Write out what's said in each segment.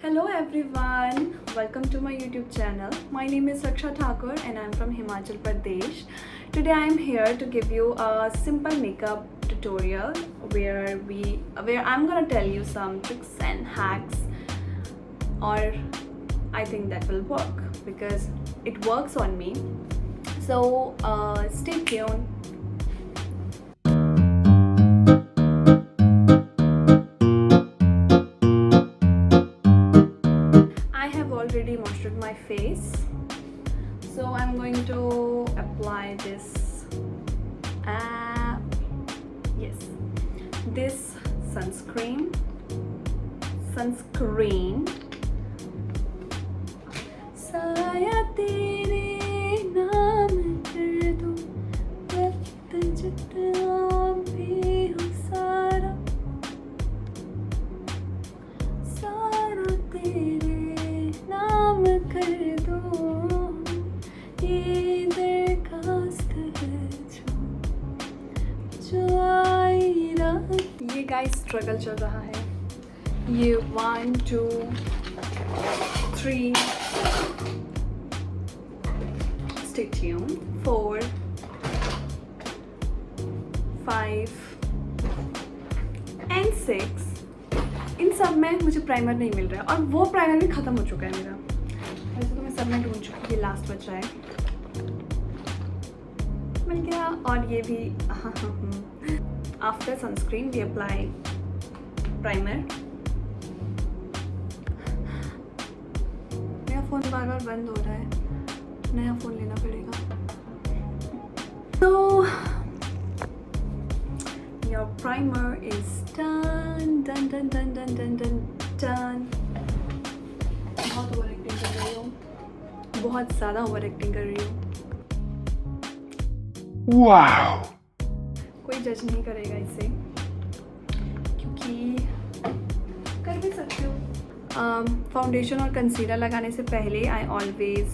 Hello everyone, welcome to my YouTube channel. My name is Raksha Thakur and I'm from Himachal Pradesh. Today I'm here to give you a simple makeup tutorial where I'm gonna tell you some tricks and hacks, or I think that will work because it works on me. So stay tuned. Already moisturized my face, so I'm going to apply this this sunscreen साया तेरे नाम कर दूं वक्त जितना भी हो सारा तेरे नाम कर दो ये दरखास्त है जो आई रात। ये गाइस स्ट्रगल चल रहा है। ये 1 2 3 stay tuned 4 5 and 6। इन सब में मुझे प्राइमर नहीं मिल रहा है और वो प्राइमर भी ख़त्म हो चुका है मेरा। वैसे तो मैं सब में ढूंढ चुकी हूँ, ये लास्ट बचा है, मिल गया। और ये भी after sunscreen we apply primer. मेरा फ़ोन बार बार बंद हो रहा है, नया फ़ोन लेना पड़ेगा। तो your primer is done. बहुत ओवर एक्टिंग कर रही हूँ, बहुत ज़्यादा ओवर एक्टिंग कर रही हूँ। वाओ! कोई जज नहीं करेगा इसे क्योंकि कर भी सकते हो। फाउंडेशन और कंसीलर लगाने से पहले I always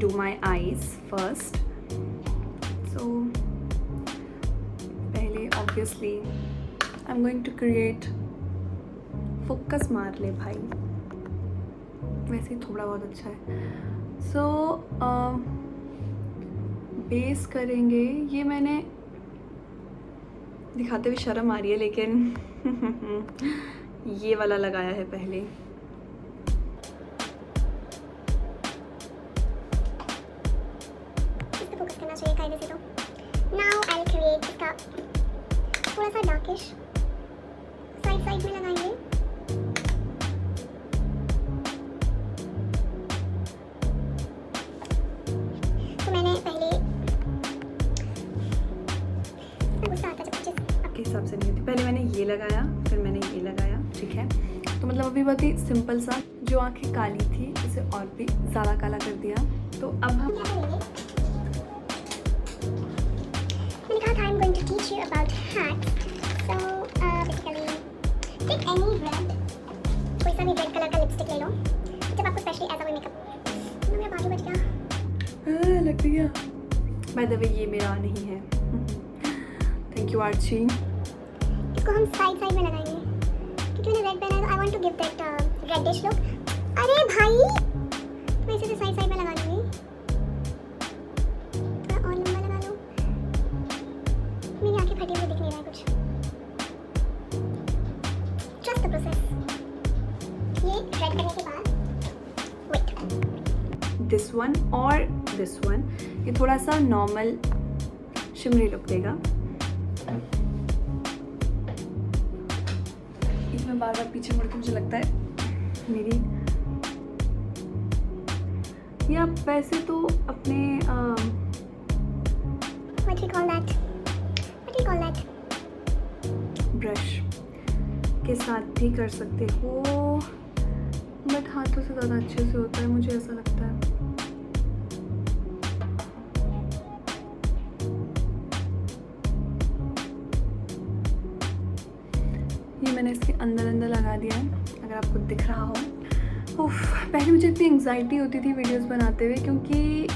do my eyes first. So obviously I'm going to create focus मार ले भाई, वैसे ही थोड़ा बहुत अच्छा है। सो बेस करेंगे। ये मैंने दिखाते हुए शर्म आ रही है लेकिन ये वाला लगाया है पहले। फोकस करना चाहिए कायदे से। तो नाउ आई विल क्रिएट इसका थोड़ा सा डार्किश साइड में लगाएंगे। तो मैंने पहले गुस्सा आता जब आपके हिसाब से नहीं होती, पहले मैंने ये लगाया फिर मैंने ये लगाया, ठीक है। तो मतलब अभी बहुत ही सिंपल सा, जो आंखें काली थी उसे और भी ज़्यादा काला कर दिया। तो अब हम क्या करेंगे, मैंने कहा था I'm going to teach you about hacks. So basically take any red, कोई सा भी रेड कलर का लिपस्टिक ले लो जब आपको स्पेशली ऐसा कोई मेकअप। मेरा बाजू बच गया, लग गया। बाय द वे ये मेरा नहीं है। Thank you Archi. इसको हम साइड में लगाएंगे क्योंकि मैंने रेड पहना है तो I want to give that reddish look. अरे भाई मैं इसे साइड में लगा लूँगी, थोड़ा और लंबा लगा लो। मेरी आंखें फटी हुई दिख नहीं रहा है कुछ। Trust the process. ये रेड करने के बाद वेट, दिस वन और दिस वन, ये थोड़ा सा नॉर्मल शिमरी लुक देगा। इसमें बार बार पीछे मुड़ के मुझे लगता है मेरी, ये आप वैसे तो अपने what do you call that brush के साथ भी कर सकते हो, बट हाथों से ज़्यादा अच्छे से होता है, मुझे ऐसा लगता है। ये मैंने इसके अंदर लगा दिया है, अगर आपको दिख रहा हो। उफ, पहले मुझे इतनी एंग्जाइटी होती थी वीडियोस बनाते हुए क्योंकि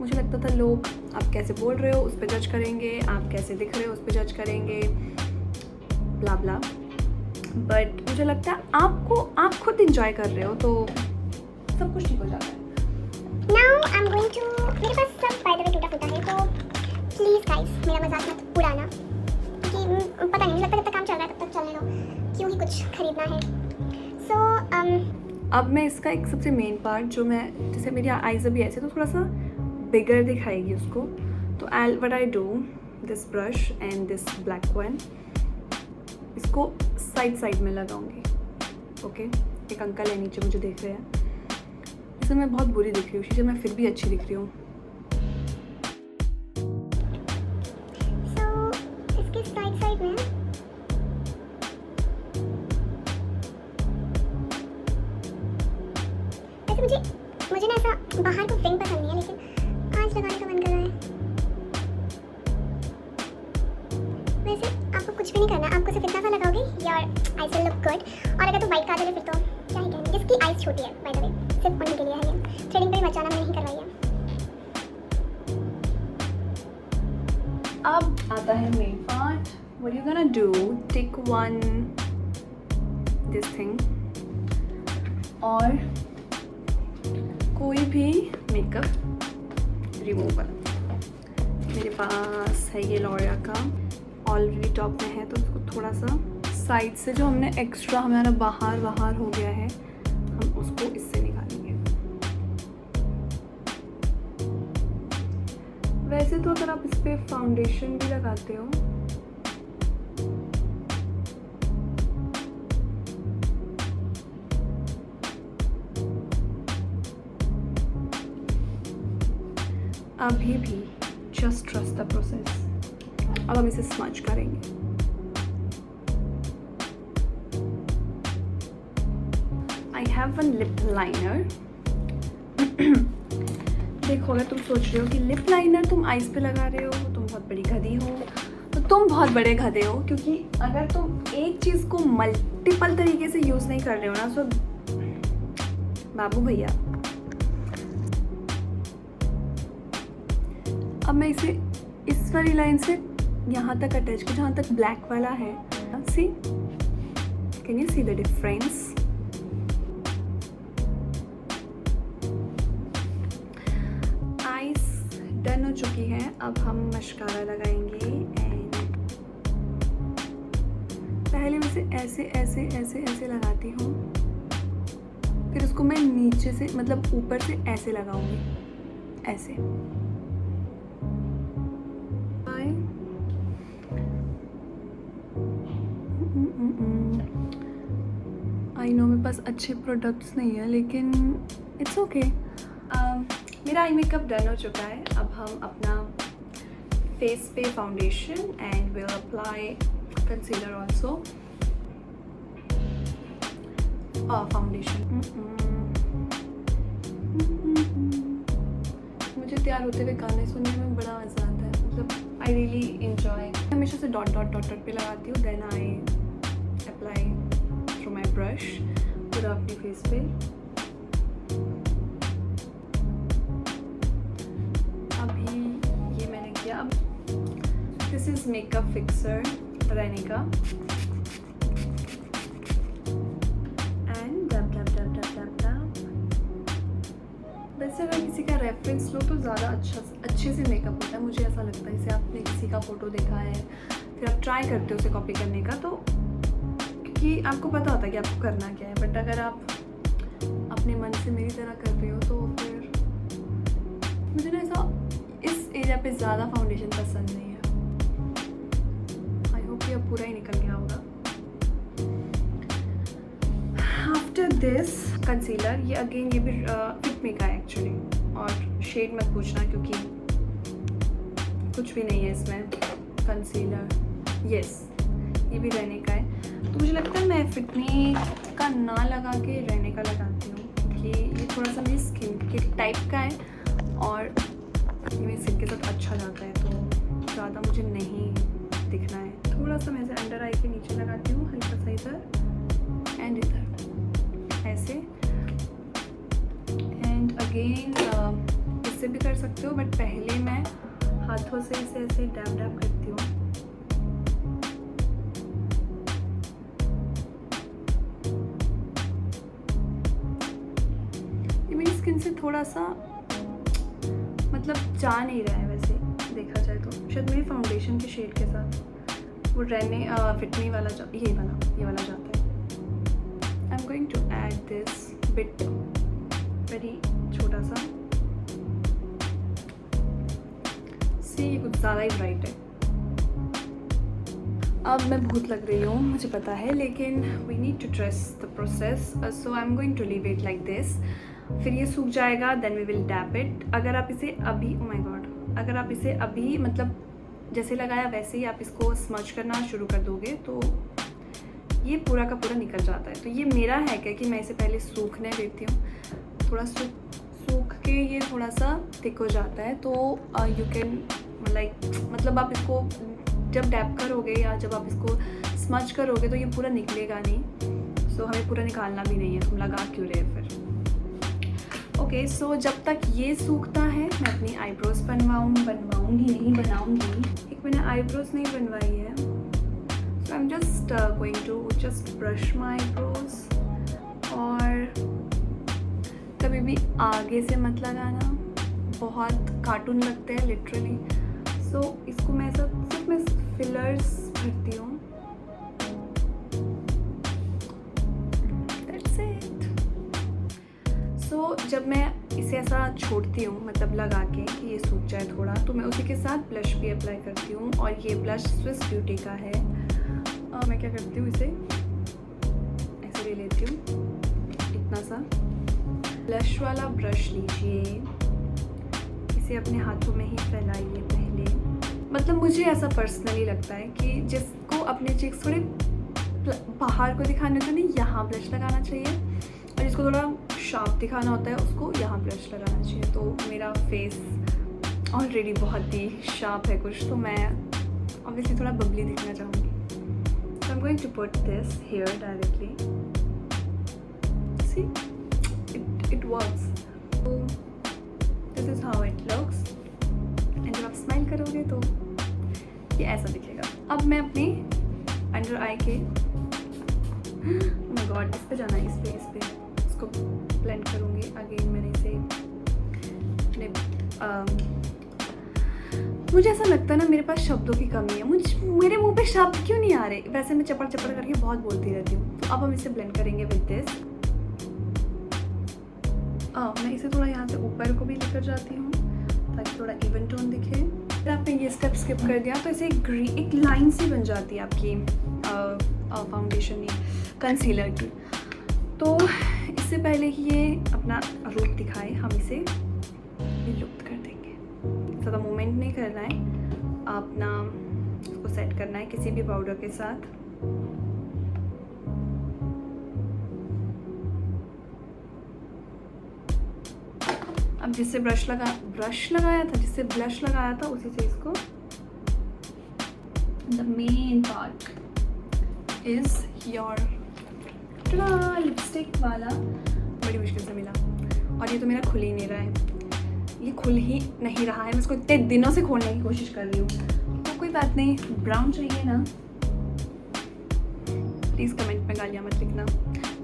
मुझे लगता था लोग आप कैसे बोल रहे हो उस पर जज करेंगे, आप कैसे दिख रहे हो उस पर जज करेंगे, ब्ला ब्ला। बट मुझे लगता है आप खुद इंजॉय कर रहे हो तो सब कुछ ठीक हो जाता है। Now I am going to, मेरे पास सब बाय द वे टूटा फूटा है, तो प्लीज़ गाइस मेरा मजाक मत उड़ाना, क्योंकि पता नहीं लगता जब तक काम चल रहा है तब तक चलने दो, क्यों ही कुछ खरीदना है। सो अब मैं इसका एक सबसे मेन पार्ट जो मैं, जैसे मेरी आईज अभी ऐसे तो थोड़ा सा बिगर दिखाएगी उसको, तो what I do, this brush and this black one, इसको साइड में लगाऊंगी। ओके, एक अंकल है नीचे मुझे देख रहे हैं, इससे मैं बहुत बुरी दिख रही हूँ, शीशे में फिर भी अच्छी दिख रही हूँ। इसके साइड में वैसे मुझे ना ऐसा बाहर को विंग पसंद नहीं है, लेकिन आज लगाने का मन कर रहा है। वैसे आपको कुछ भी नहीं करना, आपको सिर्फ इतना सा लगाओगे, your eyes will look good. और अगर तो वाइट काजल है फिर तो क्या ही कहेंगे, जिसकी आईज छोटी है बाय द वे, सिर्फ उन्हीं के लिए है ये, थ्रेडिंग पे बचाना मैं नहीं करवाई है। अब आता है main part, what you gonna do, take one this thing, और कोई भी मेकअप रिमूवर, मेरे पास है ये लॉरियल का, ऑलरेडी टॉप में है, तो उसको थोड़ा सा साइड से जो हमने एक्स्ट्रा हमारा बाहर हो गया है, हम उसको इससे निकालेंगे। वैसे तो अगर आप इस पर फाउंडेशन भी लगाते हो अभी भी, जस्ट ट्रस्ट द प्रोसेस। अब हम इसे स्मच करेंगे। I have one lip liner. देखो, अगर तुम सोच रहे हो कि लिप लाइनर तुम आईज पे लगा रहे हो, तुम बहुत बड़ी गधी हो, तो तुम बहुत बड़े गधे हो, क्योंकि अगर तुम एक चीज़ को मल्टीपल तरीके से यूज़ नहीं कर रहे हो ना, तो बाबू भैया। अब मैं इसे इस वाली लाइन से यहाँ तक अटैच कर, जहाँ तक ब्लैक वाला है। See, can you see the difference? Eyes done हो चुकी है, अब हम मस्कारा लगाएंगे। एंड पहले मैं इसे ऐसे लगाती हूँ, फिर उसको मैं नीचे से, मतलब ऊपर से ऐसे लगाऊंगी, ऐसे। आई नो मेरे पास अच्छे प्रोडक्ट्स नहीं है, लेकिन इट्स ओके। मेरा आई मेकअप डन हो चुका है। अब हम अपना फेस पे foundation and will apply concealer also. Foundation मुझे तैयार होते हुए गाने सुनने में बड़ा मज़ा आता है, मतलब आई रियली इंजॉय। हमेशा से डॉट पे लगाती हूँ, then I apply through my brush पूरा अपने फेस पे। अभी ये मैंने किया। अब दिस इज़ मेकअप फिक्सर रहने का, and dub dub dub dub dub dub. वैसे अगर किसी का रेफरेंस लो तो ज़्यादा अच्छे से मेकअप होता है, मुझे ऐसा लगता है। जैसे आपने किसी का फ़ोटो देखा है, फिर आप ट्राई करते हो उसे कॉपी करने का, तो क्योंकि आपको पता होता है कि आपको करना क्या है। बट अगर आप अपने मन से मेरी तरह कर रहे हो, तो फिर मुझे ना ऐसा इस एरिया पे ज़्यादा फाउंडेशन पसंद नहीं है। आई होप ये अब पूरा ही निकल गया होगा। आफ्टर दिस कंसीलर, ये अगेन ये भी फिट मी का है एक्चुअली, और शेड मत पूछना क्योंकि कुछ भी नहीं है इसमें। कंसीलर यस, ये भी रहने का है। तो मुझे लगता है मैं फिटमी का ना लगा के रहने का लगाती हूँ, क्योंकि ये थोड़ा सा मेरी स्किन के टाइप का है और ये मेरी स्किन के साथ अच्छा जाता है, तो ज़्यादा मुझे नहीं दिखना है। थोड़ा सा मैं इसे अंडर आई के नीचे लगाती हूँ, हल्का सा इधर एंड इधर ऐसे। एंड अगेन इससे भी कर सकते हो, बट पहले मैं हाथों से इसे ऐसे डैब डैब करती हूँ। स्किन से थोड़ा सा मतलब जा नहीं रहा है वैसे देखा जाए तो, शायद मेरी फाउंडेशन के शेड के साथ वो रहने फिट मी वाला ये वाला जाता है। I am going to add this bit, very छोटा सा। सी ये कुछ ज़्यादा ही ब्राइट है। अब मैं भूत लग रही हूँ मुझे पता है, लेकिन we need to trust the process, so I am going to leave it like this. फिर ये सूख जाएगा, then we will dab it. अगर आप इसे अभी, ओ माय गॉड, अगर आप इसे अभी मतलब जैसे लगाया वैसे ही आप इसको स्मच करना शुरू कर दोगे तो ये पूरा का पूरा निकल जाता है। तो ये मेरा है क्या कि मैं इसे पहले सूखने देती हूँ, थोड़ा सूख के ये थोड़ा सा थिक हो जाता है तो यू कैन मतलब आप इसको जब डैप करोगे या जब आप इसको स्मच करोगे तो ये पूरा निकलेगा नहीं। सो हमें पूरा निकालना भी नहीं है, तुम लगा क्यों रहे फिर। ओके, सो जब तक ये सूखता है मैं अपनी आईब्रोज बनाऊंगी। एक मैंने आईब्रोज नहीं बनवाई है, so I am just going to just brush my eyebrows. और कभी भी आगे से मत लगाना, बहुत कार्टून लगते हैं लिटरली। सो इसको मैं सिर्फ मैं फिलर्स भरती हूँ। That's it. सो जब मैं इसे ऐसा छोड़ती हूँ मतलब लगा के कि ये सूख जाए थोड़ा, तो मैं उसी के साथ ब्लश भी अप्लाई करती हूँ। और ये ब्लश स्विस ब्यूटी का है। मैं क्या करती हूँ, इसे ऐसे ले लेती हूँ, इतना सा ब्लश वाला ब्रश लीजिए, इसे अपने हाथों में ही फैलाइए पहले। मतलब मुझे ऐसा पर्सनली लगता है कि जिसको अपने चीक्स थोड़े बाहर को दिखाने तो नहीं यहाँ ब्लश लगाना चाहिए, और जिसको थोड़ा शार्प दिखाना होता है उसको यहाँ ब्लश लगाना चाहिए। तो मेरा फेस ऑलरेडी बहुत ही शार्प है कुछ, तो मैं ऑब्वियसली थोड़ा बबली दिखना चाहूँगी। So I'm going to put this here directly. See, it works. So this is how it looks. And जब आप स्माइल करोगे तो ये ऐसा दिखेगा। अब मैं अपनी अंडर आई के, oh my God, इस पे जाना है, इस पे इसको ब्लेंड करूँगी। अगेन मैंने इसे मुझे ऐसा लगता है ना मेरे पास शब्दों की कमी है, मेरे मुंह पे शब्द क्यों नहीं आ रहे। वैसे मैं चपड़ करके बहुत बोलती रहती हूँ। तो अब हम इसे ब्लेंड करेंगे विद दिस। मैं इसे थोड़ा यहाँ से ऊपर को भी लेकर जाती हूँ ताकि थोड़ा इवन टोन दिखे। अगर आपने ये स्टेप स्किप कर दिया तो इसे एक लाइन सी बन जाती है आपकी फाउंडेशन या कंसीलर की। तो इससे पहले ही ये अपना रूप दिखाए हम इसे लुप्त कर देंगे। ज़्यादा मूवमेंट नहीं करना है, अपना उसको सेट करना है किसी भी पाउडर के साथ। अब जिससे ब्रश लगाया था, जिससे ब्लश लगाया था, उसी से इसको the main part is your lipstick वाला। बड़ी मुश्किल से मिला और ये तो मेरा खुल ही नहीं रहा है, ये खुल ही नहीं रहा है। मैं इसको इतने दिनों से खोलने की कोशिश कर रही हूँ। तो कोई बात नहीं, ब्राउन चाहिए ना, प्लीज़ कमेंट में गालियाँ मत लिखना,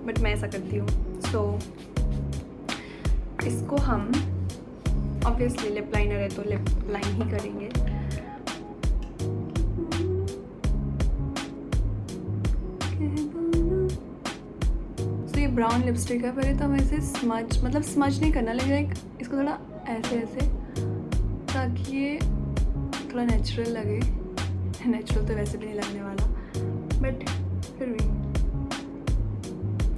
बट मैं ऐसा करती हूँ। सो इसको हम ऑब्वियसली लिप लाइनर है तो लिप लाइन ही करेंगे। तो ये ब्राउन लिपस्टिक है, पहले तो हमें इसे स्मज नहीं करना, लेकिन इसको थोड़ा ऐसे ताकि ये थोड़ा नेचुरल लगे। नेचुरल तो वैसे भी नहीं लगने वाला, बट फिर भी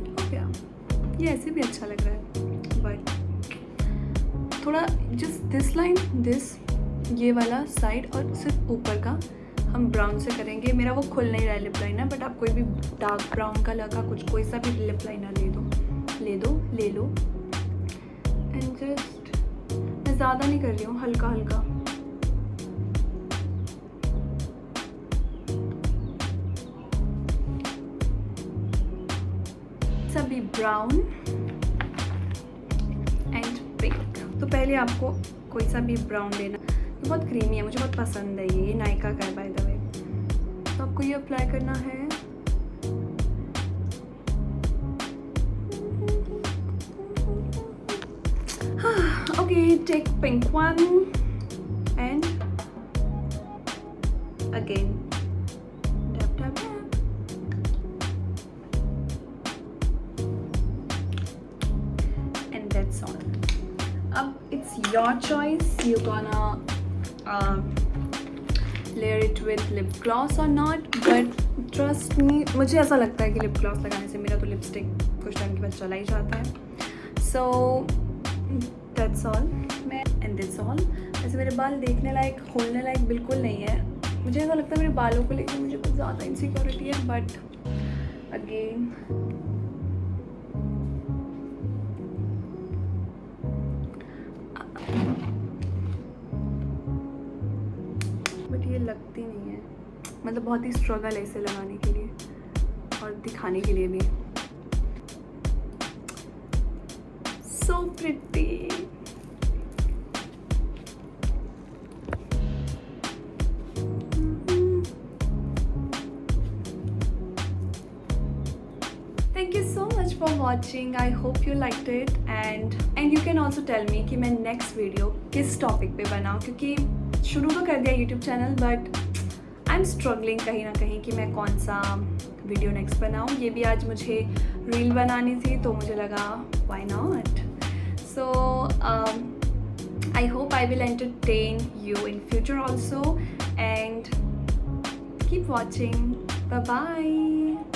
हो गया। ये ऐसे भी अच्छा लग रहा है, बट थोड़ा जस्ट दिस लाइन, ये वाला साइड और सिर्फ ऊपर का हम ब्राउन से करेंगे। मेरा वो खुल नहीं रहा है लिप लाइनर, बट आप कोई भी डार्क ब्राउन कलर का कोई सा भी लिप लाइनर ले लो एंड जस्ट, मैं ज़्यादा नहीं कर रही हूँ, हल्का हल्का। सभी ब्राउन एंड पिंक। तो पहले आपको कोई सा भी ब्राउन लेना, ये बहुत क्रीमी है, मुझे बहुत पसंद है। ये नायका का है बाय द वे। तो आपको ये अप्लाई करना है। me take pink one and again dab dab dab. And that's all. It's your choice. You're gonna layer it with lip gloss or not, but trust me, मुझे ऐसा लगता है कि लिप ग्लॉस लगाने से मेरा तो लिपस्टिक कुछ टाइम के बाद चला ही जाता है. So that's all. And that's all. वैसे मेरे बाल देखने लायक, खोलने लायक बिल्कुल नहीं है. मुझे ऐसा लगता है मेरे बालों को लेकर मुझे कुछ ज़्यादा इनसिक्योरिटी है, बट अगेन बट ये लगती नहीं है. मतलब बहुत ही स्ट्रगल है इसे लगाने के लिए और दिखाने के लिए भी. So pretty. Thank you so much for watching. I hope you liked it and you can also tell me कि मैं next video किस topic पे बनाऊँ, क्योंकि शुरू तो कर दिया YouTube channel but I am struggling कहीं ना कहीं कि मैं कौन सा वीडियो नेक्स्ट बनाऊँ. ये भी आज मुझे रील बनानी थी तो मुझे लगा why not. So I hope I will entertain you in future also and keep watching. Bye bye.